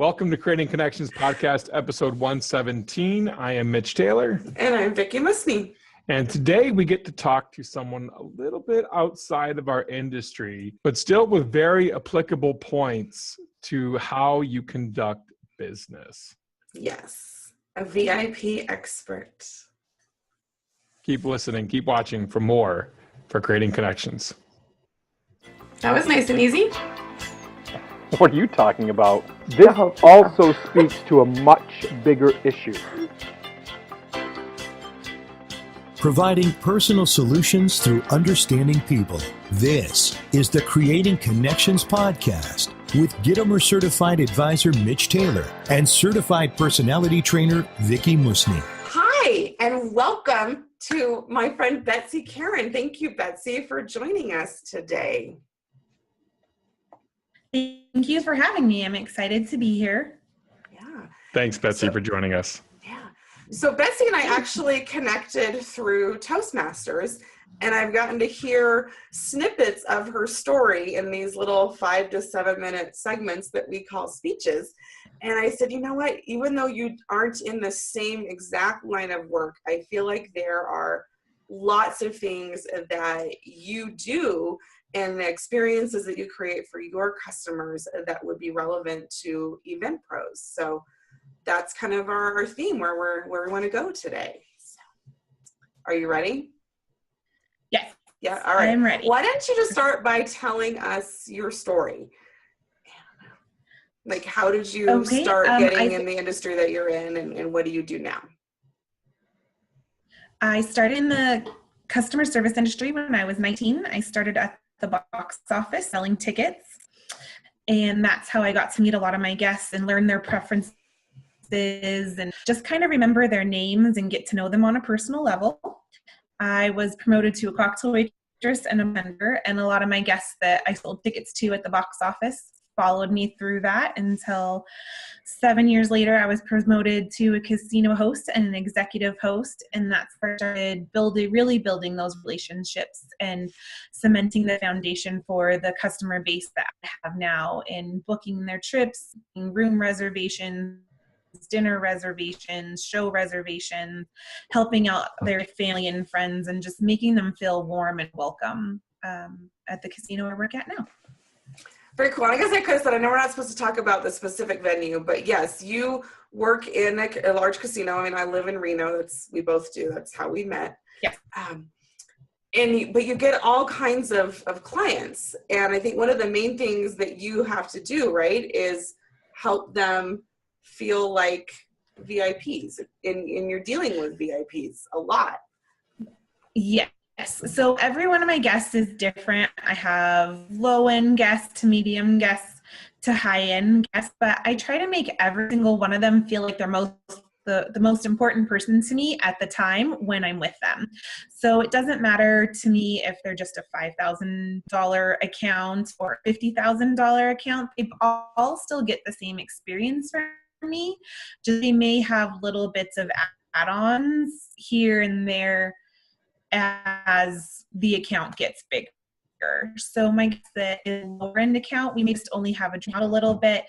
Welcome to Creating Connections Podcast, episode 117. I am Mitch Taylor. And I'm Betsy Caron. And today we get to talk to someone a little bit outside of our industry, but still with very applicable points to how you conduct business. Yes, a VIP expert. Keep listening, keep watching for more for Creating Connections. That was nice and easy. What are you talking about? This also speaks to a much bigger issue. Providing personal solutions through understanding people. This is the Creating Connections podcast with Gitomer Certified Advisor Mitch Taylor and Certified Personality Trainer Vicky Musni. Hi, and welcome to my friend Betsy Caron. Thank you, Betsy, for joining us today. Thank you for having me. I'm excited to be here. Yeah. Thanks, Betsy, for joining us. Yeah. So Betsy and I actually connected through Toastmasters, and I've gotten to hear snippets of her story in these little 5 to 7 minute segments that we call speeches. And I said, you know what, even though you aren't in the same exact line of work, I feel like there are lots of things that you do and the experiences that you create for your customers that would be relevant to event pros. So that's kind of our theme where we want to go today. So, are you ready? Yes. Yeah. All right. I'm ready. Why don't you just start by telling us your story? Like, how did you start getting in the industry that you're in, and what do you do now? I started in the customer service industry when I was 19. I started at the box office selling tickets, and that's how I got to meet a lot of my guests and learn their preferences and just kind of remember their names and get to know them on a personal level. I was promoted to a cocktail waitress and a vendor, and a lot of my guests that I sold tickets to at the box office followed me through that until 7 years later, I was promoted to a casino host and an executive host. And that's where I started really building those relationships and cementing the foundation for the customer base that I have now in booking their trips, room reservations, dinner reservations, show reservations, helping out their family and friends, and just making them feel warm and welcome at the casino I work at now. Very cool. I guess I could have said, I know we're not supposed to talk about the specific venue, but yes, you work in a large casino. I mean, I live in Reno. We both do. That's how we met. Yeah. But you get all kinds of clients. And I think one of the main things that you have to do, right, is help them feel like VIPs. And you're dealing with VIPs a lot. Yes. So every one of my guests is different. I have low-end guests to medium guests to high-end guests, but I try to make every single one of them feel like they're the most important person to me at the time when I'm with them. So it doesn't matter to me if they're just a $5,000 account or a $50,000 account. They all still get the same experience from me. Just they may have little bits of add-ons here and there as the account gets bigger. So my guess that in a lower end account, we may just only have a little bit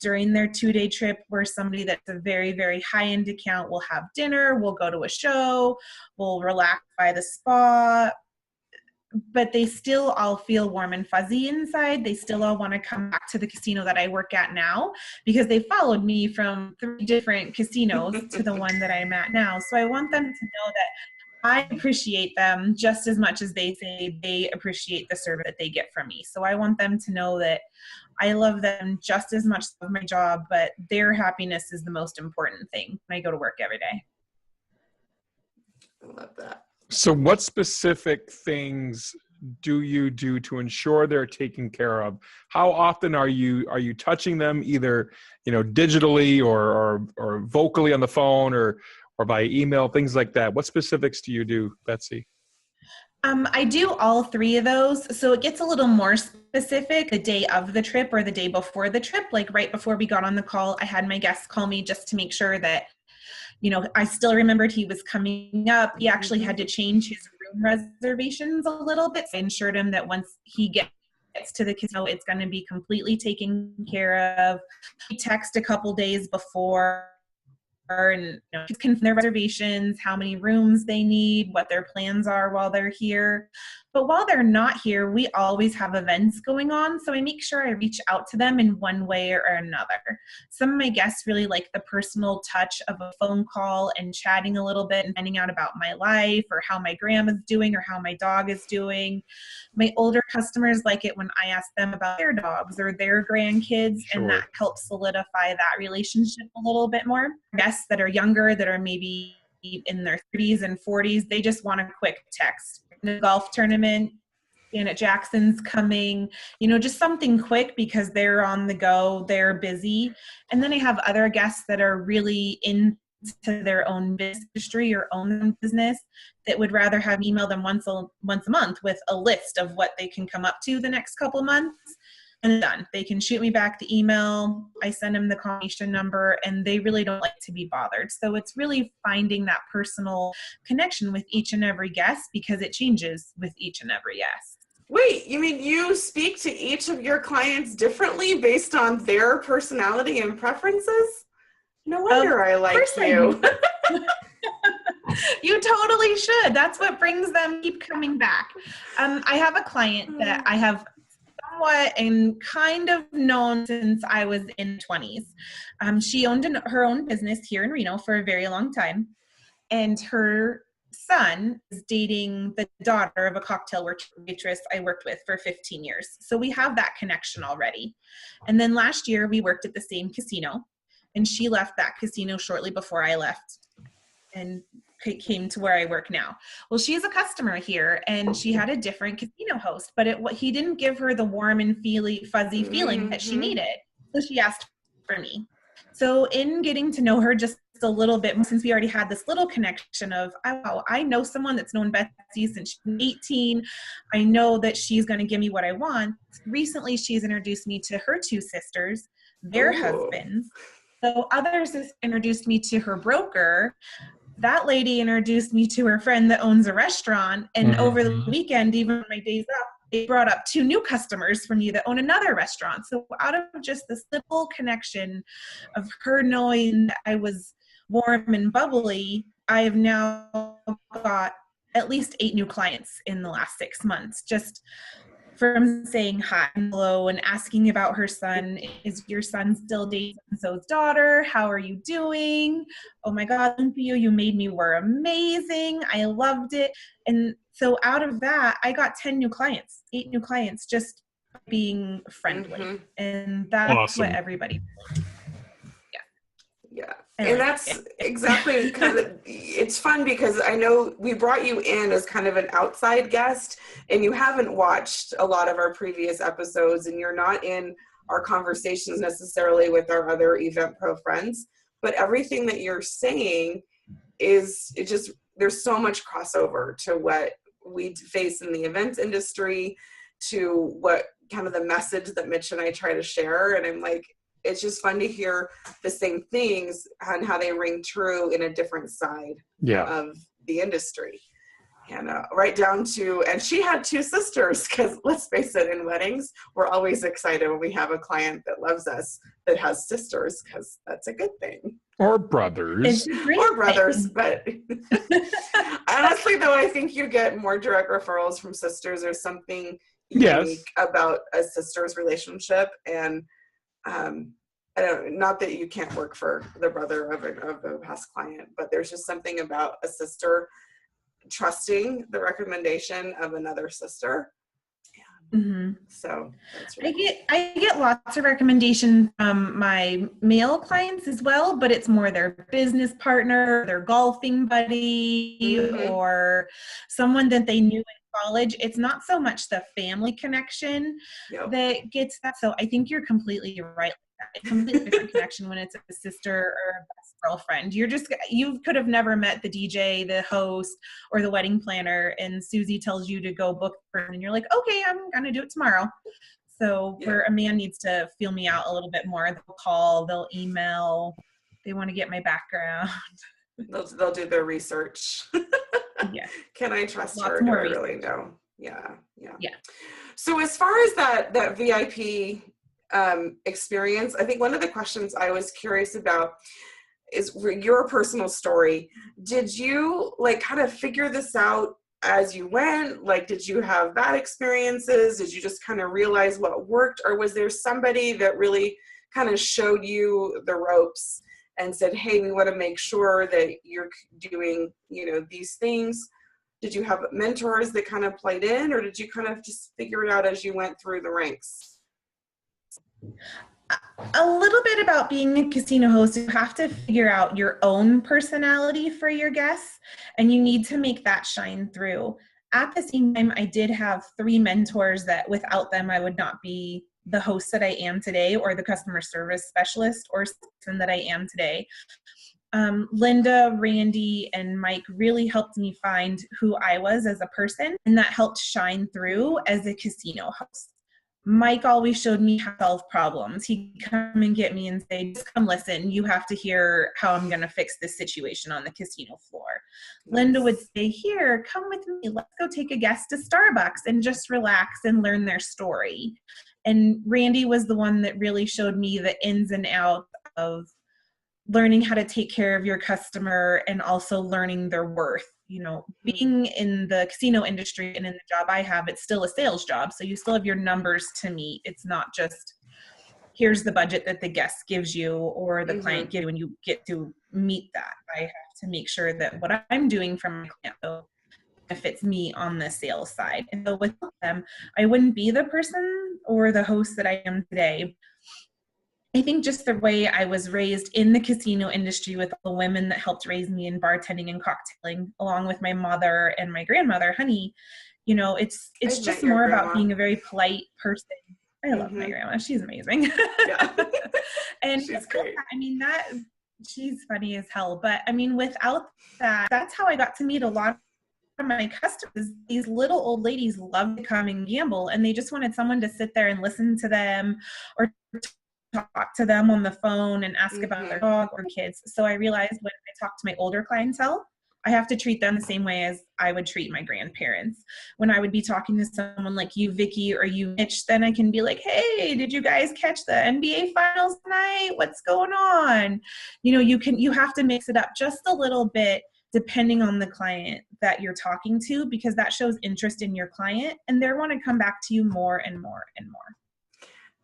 during their 2-day trip, where somebody that's a very, very high end account will have dinner, we'll go to a show, we'll relax by the spa, but they still all feel warm and fuzzy inside. They still all want to come back to the casino that I work at now because they followed me from 3 different casinos to the one that I'm at now. So I want them to know that I appreciate them just as much as they say they appreciate the service that they get from me. So I want them to know that I love them just as much as my job, but their happiness is the most important thing when I go to work every day. I love that. So what specific things do you do to ensure they're taken care of? How often are you touching them, either digitally or vocally on the phone or by email, things like that? What specifics do you do, Betsy? I do all 3 of those. So it gets a little more specific the day of the trip or the day before the trip. Like right before we got on the call, I had my guests call me just to make sure that, I still remembered he was coming up. He actually had to change his room reservations a little bit. So I ensured him that once he gets gets to the casino, it's going to be completely taken care of. We text a couple days before and confirm their reservations, how many rooms they need, what their plans are while they're here. But while they're not here, we always have events going on. So I make sure I reach out to them in one way or another. Some of my guests really like the personal touch of a phone call and chatting a little bit and finding out about my life or how my grandma's doing or how my dog is doing. My older customers like it when I ask them about their dogs or their grandkids, and that helps solidify that relationship a little bit more. Guests that are younger, that are maybe in their 30s and 40s, they just want a quick text. The golf tournament, Janet Jackson's coming, just something quick because they're on the go, they're busy. And then I have other guests that are really into their own industry or own business that would rather have me email them once a month with a list of what they can come up to the next couple months. And it's done. They can shoot me back the email. I send them the confirmation number, and they really don't like to be bothered. So it's really finding that personal connection with each and every guest because it changes with each and every guest. Wait, you mean you speak to each of your clients differently based on their personality and preferences? No wonder I like you. You totally should. That's what brings them keep coming back. I have a client that I have somewhat and kind of known since I was in 20s. She owned her own business here in Reno for a very long time. And her son is dating the daughter of a cocktail waitress I worked with for 15 years. So we have that connection already. And then last year we worked at the same casino, and she left that casino shortly before I left and came to where I work now. Well, she's a customer here, and she had a different casino host, but he didn't give her the warm and fuzzy feeling that she needed. So she asked for me. So in getting to know her just a little bit, since we already had this little connection of, oh, I know someone that's known Betsy since she was 18. I know that she's going to give me what I want. Recently, she's introduced me to her two sisters, their husbands. So others has introduced me to her broker. That lady introduced me to her friend that owns a restaurant. And over the weekend, even on my days up, they brought up two new customers for me that own another restaurant. So out of just this little connection of her knowing that I was warm and bubbly, I have now got at least 8 new clients in the last 6 months, just from saying hi and hello and asking about her son. Is your son still dating so's daughter? How are you doing? Oh my God, you made me were amazing. I loved it. And so out of that, I got 8 new clients, just being friendly. And that's awesome. What everybody wants. Yeah. And that's exactly kind of, it's fun because I know we brought you in as kind of an outside guest, and you haven't watched a lot of our previous episodes, and you're not in our conversations necessarily with our other Event Pro friends, but everything that you're saying there's so much crossover to what we face in the events industry, to what kind of the message that Mitch and I try to share. And I'm like, it's just fun to hear the same things and how they ring true in a different side of the industry. And right down to, and she had 2 sisters, because let's face it, in weddings, we're always excited when we have a client that loves us that has sisters, because that's a good thing. Or brothers. But honestly, though, I think you get more direct referrals from sisters. There's something unique about a sister's relationship. And I don't, not that you can't work for the brother of a past client, but there's just something about a sister trusting the recommendation of another sister. So that's really cool. I get lots of recommendations from my male clients as well, but it's more their business partner, their golfing buddy, or someone that they knew in college. It's not so much the family connection that gets that. So I think you're completely right. It's a completely different connection when it's a sister or a best girlfriend. You could have never met the DJ, the host, or the wedding planner, and Susie tells you to go book her, and you're like, okay, I'm gonna do it tomorrow. So where a man needs to feel me out a little bit more, they'll call, they'll email, they want to get my background. They'll do their research. Can I trust her? Do I really know? Yeah. Yeah. So as far as that VIP experience, I think one of the questions I was curious about is your personal story. Did you like kind of figure this out as you went? Like, did you have bad experiences? Did you just kind of realize what worked? Or was there somebody that really kind of showed you the ropes and said, hey, we want to make sure that you're doing, these things? Did you have mentors that kind of played in, or did you kind of just figure it out as you went through the ranks? A little bit about being a casino host. You have to figure out your own personality for your guests, and you need to make that shine through. At the same time, I did have 3 mentors that without them, I would not be the host that I am today, or the customer service specialist or person that I am today. Linda, Randy, and Mike really helped me find who I was as a person, and that helped shine through as a casino host. Mike always showed me how to solve problems. He'd come and get me and say, just come listen. You have to hear how I'm going to fix this situation on the casino floor. Linda would say, here, come with me. Let's go take a guest to Starbucks and just relax and learn their story. And Randy was the one that really showed me the ins and outs of learning how to take care of your customer and also learning their worth. Being in the casino industry and in the job I have, it's still a sales job. So you still have your numbers to meet. It's not just here's the budget that the guest gives you or the client gives you, and you get to meet that. I have to make sure that what I'm doing for my client benefits me on the sales side. And so without them, I wouldn't be the person or the host that I am today. I think just the way I was raised in the casino industry with the women that helped raise me in bartending and cocktailing, along with my mother and my grandmother, Honey, it's just more about being a very polite person. I love my grandma. She's amazing. Yeah. And she's great. She's funny as hell. But without that, that's how I got to meet a lot of my customers. These little old ladies love to come and gamble, and they just wanted someone to sit there and listen to them or talk to them on the phone and ask about their dog or kids. So I realized when I talk to my older clientele, I have to treat them the same way as I would treat my grandparents. When I would be talking to someone like you, Vicky, or you, Mitch, then I can be like, hey, did you guys catch the NBA finals tonight? What's going on? You have to mix it up just a little bit depending on the client that you're talking to, because that shows interest in your client and they want to come back to you more and more and more.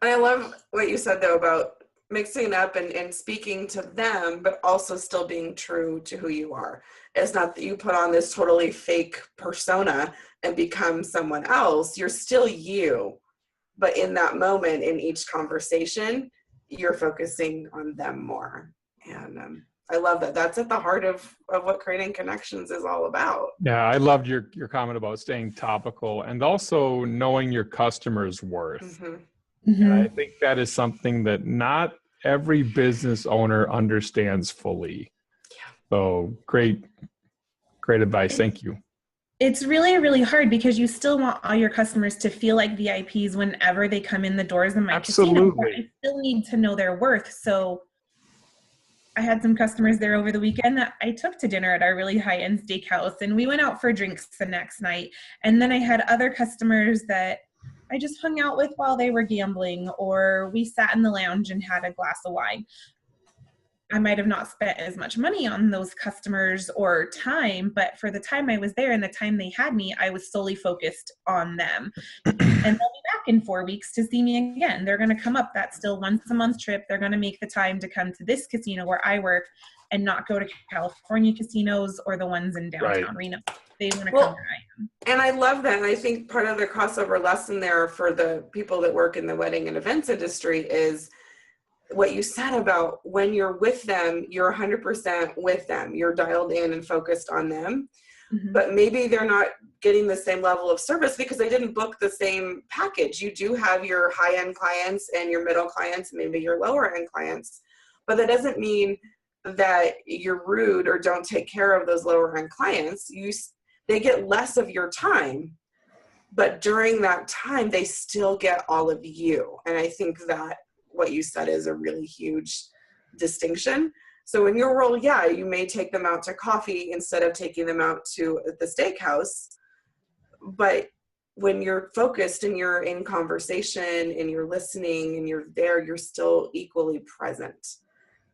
And I love what you said, though, about mixing it up and speaking to them, but also still being true to who you are. It's not that you put on this totally fake persona and become someone else. You're still you. But in that moment, in each conversation, you're focusing on them more. And I love that. That's at the heart of what creating connections is all about. Yeah, I loved your comment about staying topical and also knowing your customer's worth. And I think that is something that not every business owner understands fully. Yeah. So great advice. Thank you. It's really, really hard because you still want all your customers to feel like VIPs whenever they come in the doors of my casino. But I still need to know their worth. So I had some customers there over the weekend that I took to dinner at our really high-end steakhouse, and we went out for drinks the next night. And then I had other customers that I just hung out with while they were gambling, or we sat in the lounge and had a glass of wine. I might have not spent as much money on those customers or time, but for the time I was there and the time they had me, I was solely focused on them. And they'll be back in 4 weeks to see me again. They're going to come up. That's still once a month trip. They're going to make the time to come to this casino where I work and not go to California casinos or the ones in downtown Reno. They want to come where I am. And I love that. And I think part of the crossover lesson there for the people that work in the wedding and events industry is what you said about when you're with them, you're 100% with them. You're dialed in and focused on them. But maybe they're not getting the same level of service because they didn't book the same package. You do have your high-end clients and your middle clients, maybe your lower-end clients. But that doesn't mean that you're rude or don't take care of those lower-end clients. They get less of your time. But during that time, they still get all of you. And I think that what you said is a really huge distinction. So in your role, yeah, you may take them out to coffee instead of taking them out to the steakhouse, but when you're focused and you're in conversation and you're listening and you're there, you're still equally present.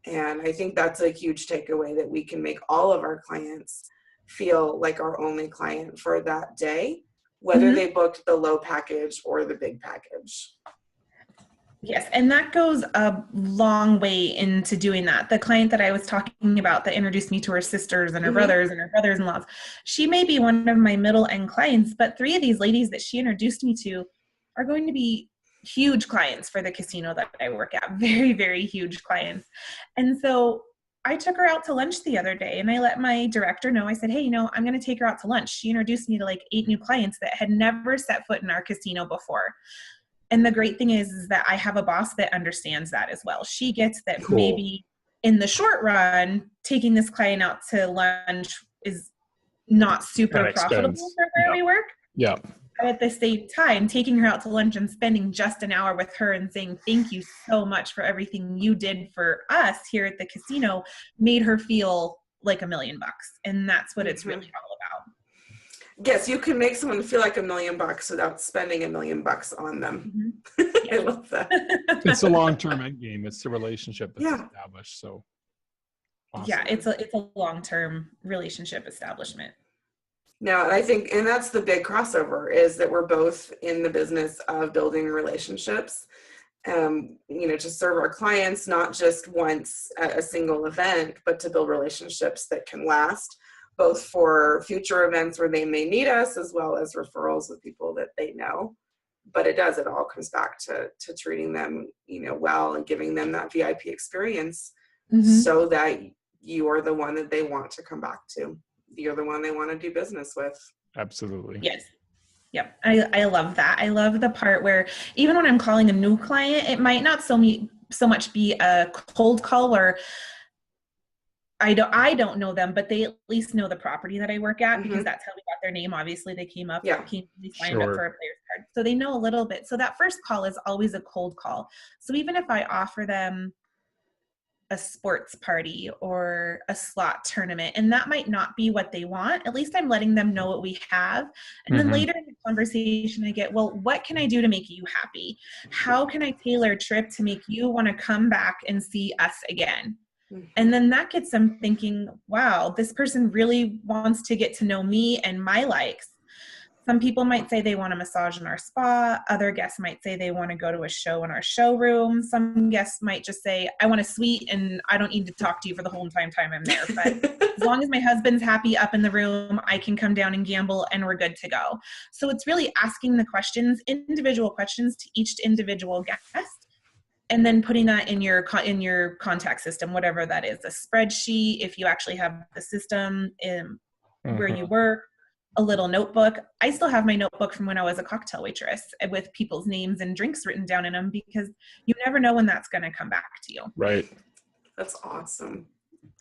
And I think that's a huge takeaway, that we can make all of our clients feel like our only client for that day, whether they booked the low package or the big package. Yes, and that goes a long way into doing that. The client that I was talking about that introduced me to her sisters and her brothers and her brothers-in-laws, she may be one of my middle-end clients, but 3 of these ladies that she introduced me to are going to be huge clients for the casino that I work at. Very, very huge clients. And so I took her out to lunch the other day, and I let my director know. I said, hey, I'm going to take her out to lunch. She introduced me to like 8 new clients that had never set foot in our casino before. And the great thing is that I have a boss that understands that as well. She gets that maybe in the short run, taking this client out to lunch is not super profitable for where we work. Yeah. But at the same time, taking her out to lunch and spending just an hour with her and saying, thank you so much for everything you did for us here at the casino, made her feel like $1 million. And that's what it's really all about. Yes, you can make someone feel like $1 million without spending $1 million on them. I love that. It's a long-term end game. It's the relationship that's established. So awesome. Yeah, it's a long-term relationship establishment. No, and I think, and that's the big crossover, is that we're both in the business of building relationships, to serve our clients, not just once at a single event, but to build relationships that can last, both for future events where they may need us, as well as referrals with people that they know. But it all comes back to treating them, well, and giving them that VIP experience so that you are the one that they want to come back to. You're the one they want to do business with. Absolutely. Yes. Yep. I love that. I love the part where even when I'm calling a new client, it might not so much be a cold call or I don't know them, but they at least know the property that I work at because that's how we got their name. Obviously, they came up, they signed up for a player's card. So they know a little bit. So that first call is always a cold call. So even if I offer them a sports party or a slot tournament, and that might not be what they want, at least I'm letting them know what we have. And then later in the conversation, I get, well, what can I do to make you happy? How can I tailor a trip to make you want to come back and see us again? And then that gets them thinking, wow, this person really wants to get to know me and my likes. Some people might say they want a massage in our spa. Other guests might say they want to go to a show in our showroom. Some guests might just say, I want a suite and I don't need to talk to you for the whole entire time I'm there. But as long as my husband's happy up in the room, I can come down and gamble and we're good to go. So it's really asking the questions, individual questions to each individual guest. And then putting that in your contact system, whatever that is, a spreadsheet, if you actually have the system where you work, a little notebook. I still have my notebook from when I was a cocktail waitress with people's names and drinks written down in them because you never know when that's going to come back to you. Right. That's awesome.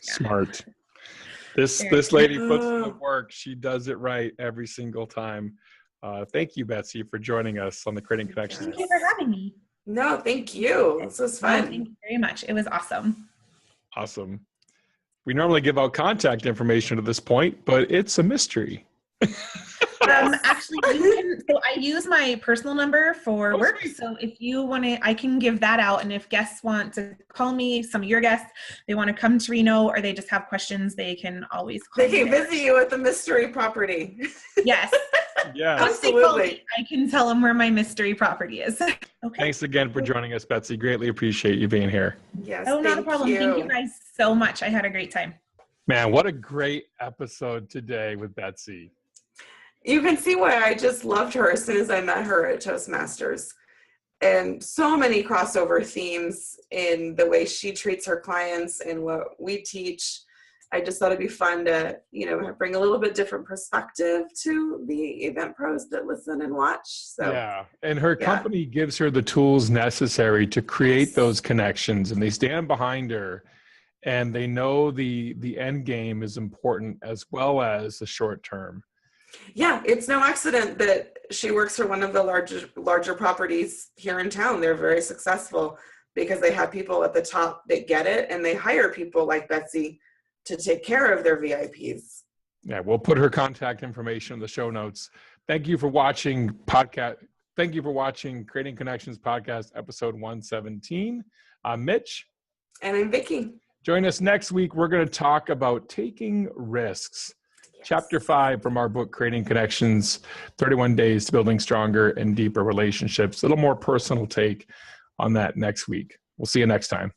Smart. This lady puts in the work. She does it right every single time. Thank you, Betsy, for joining us on the Creating Connections. Thank you for having me. No, thank you. This was fun. Thank you very much. It was awesome. Awesome. We normally give out contact information at this point, but it's a mystery. Actually, so I use my personal number for work. Sweet. So if you want to, I can give that out. And if guests want to call me, some of your guests, they want to come to Reno or they just have questions, they can always call me. They can visit you at the mystery property. Yes. Yeah. Once they call me, I can tell them where my mystery property is. Okay. Thanks again for joining us, Betsy. Greatly appreciate you being here. Yes. Oh, not a problem. Thank you guys so much. I had a great time. Man, what a great episode today with Betsy. You can see why I just loved her as soon as I met her at Toastmasters. And so many crossover themes in the way she treats her clients and what we teach. I just thought it'd be fun to, bring a little bit different perspective to the event pros that listen and watch. So yeah, and her company gives her the tools necessary to create those connections, and they stand behind her, and they know the end game is important as well as the short term. Yeah, it's no accident that she works for one of the larger properties here in town. They're very successful because they have people at the top that get it, and they hire people like Betsy to take care of their VIPs. Yeah, we'll put her contact information in the show notes. Thank you for watching Thank you for watching Creating Connections Podcast, episode 117. I'm Mitch. And I'm Vicky. Join us next week. We're going to talk about taking risks. Yes. Chapter 5 from our book, Creating Connections, 31 Days to Building Stronger and Deeper Relationships. A little more personal take on that next week. We'll see you next time.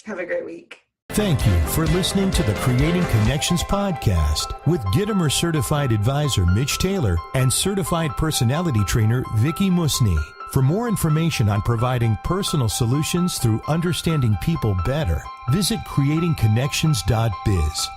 Have a great week. Thank you for listening to the Creating Connections podcast with Gittimer Certified Advisor Mitch Taylor and Certified Personality Trainer Vicky Musni. For more information on providing personal solutions through understanding people better, visit creatingconnections.biz.